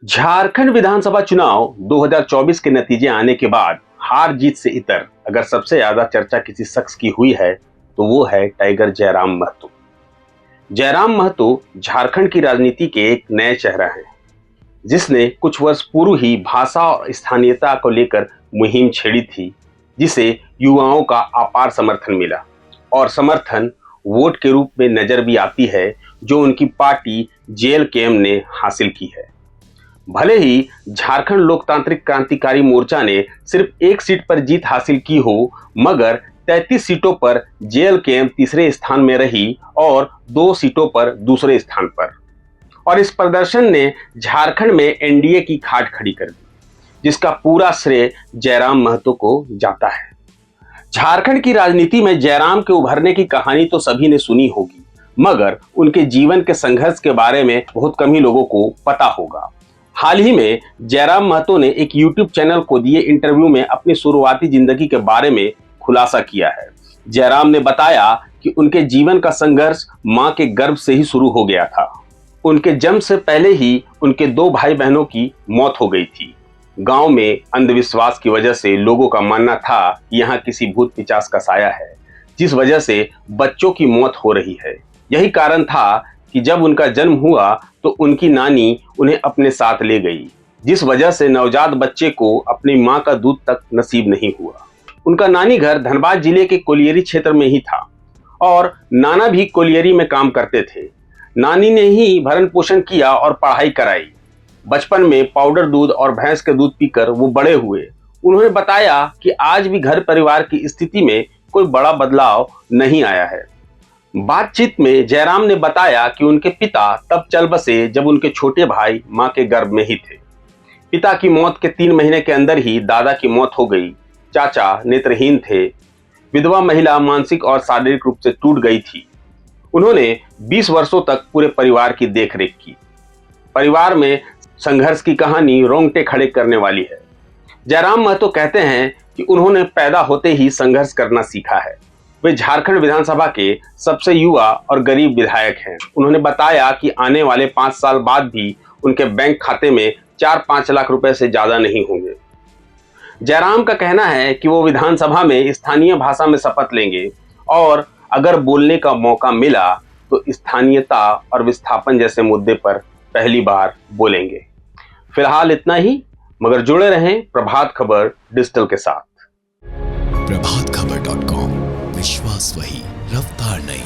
झारखंड विधानसभा चुनाव 2024 के नतीजे आने के बाद हार जीत से इतर अगर सबसे ज्यादा चर्चा किसी शख्स की हुई है तो वो है टाइगर जयराम महतो। जयराम महतो झारखंड की राजनीति के एक नए चेहरा हैं, जिसने कुछ वर्ष पूर्व ही भाषा और स्थानीयता को लेकर मुहिम छेड़ी थी, जिसे युवाओं का अपार समर्थन मिला और समर्थन वोट के रूप में नजर भी आती है, जो उनकी पार्टी जेएलकेएम ने हासिल की है। भले ही झारखंड लोकतांत्रिक क्रांतिकारी मोर्चा ने सिर्फ एक सीट पर जीत हासिल की हो, मगर 33 सीटों पर जेएलकेएम तीसरे स्थान में रही और 2 सीटों पर दूसरे स्थान पर। और इस प्रदर्शन ने झारखंड में एनडीए की खाट खड़ी कर दी, जिसका पूरा श्रेय जयराम महतो को जाता है। झारखंड की राजनीति में जयराम के उभरने की कहानी तो सभी ने सुनी होगी, मगर उनके जीवन के संघर्ष के बारे में बहुत कम ही लोगों को पता होगा। हाल ही में जयराम महतो ने एक यूट्यूब चैनल को दिए इंटरव्यू में अपनी शुरुआती जिंदगी के बारे में खुलासा किया है। जयराम ने बताया कि उनके जीवन का संघर्ष मां के गर्भ से ही शुरू हो गया था। उनके जन्म से पहले ही उनके 2 भाई बहनों की मौत हो गई थी। गांव में अंधविश्वास की वजह से लोगों का मानना था कि यहाँ किसी भूत पिशाच का साया है, जिस वजह से बच्चों की मौत हो रही है। यही कारण था कि जब उनका जन्म हुआ तो उनकी नानी उन्हें अपने साथ ले गई, जिस वजह से नवजात बच्चे को अपनी मां का दूध तक नसीब नहीं हुआ। उनका नानी घर धनबाद जिले के कोलियरी क्षेत्र में ही था और नाना भी कोलियरी में काम करते थे। नानी ने ही भरण पोषण किया और पढ़ाई कराई। बचपन में पाउडर दूध और भैंस के दूध पीकर वो बड़े हुए। उन्होंने बताया कि आज भी घर परिवार की स्थिति में कोई बड़ा बदलाव नहीं आया है। बातचीत में जयराम ने बताया कि उनके पिता तब चल बसे जब उनके छोटे भाई मां के गर्भ में ही थे। पिता की मौत के 3 महीने के अंदर ही दादा की मौत हो गई। चाचा नेत्रहीन थे। विधवा महिला मानसिक और शारीरिक रूप से टूट गई थी। उन्होंने 20 वर्षों तक पूरे परिवार की देखरेख की। परिवार में संघर्ष की कहानी रोंगटे खड़े करने वाली है। जयराम महतो कहते हैं कि उन्होंने पैदा होते ही संघर्ष करना सीखा है। वे झारखंड विधानसभा के सबसे युवा और गरीब विधायक हैं। उन्होंने बताया कि आने वाले 5 साल बाद भी उनके बैंक खाते में 4-5 लाख रुपए से ज्यादा नहीं होंगे। जयराम का कहना है कि वो विधानसभा में स्थानीय भाषा में शपथ लेंगे और अगर बोलने का मौका मिला तो स्थानीयता और विस्थापन जैसे मुद्दे पर पहली बार बोलेंगे। फिलहाल इतना ही, मगर जुड़े रहें प्रभात खबर डिजिटल के साथ। प्रभातखबर.com, विश्वास वही, रफ्तार नहीं।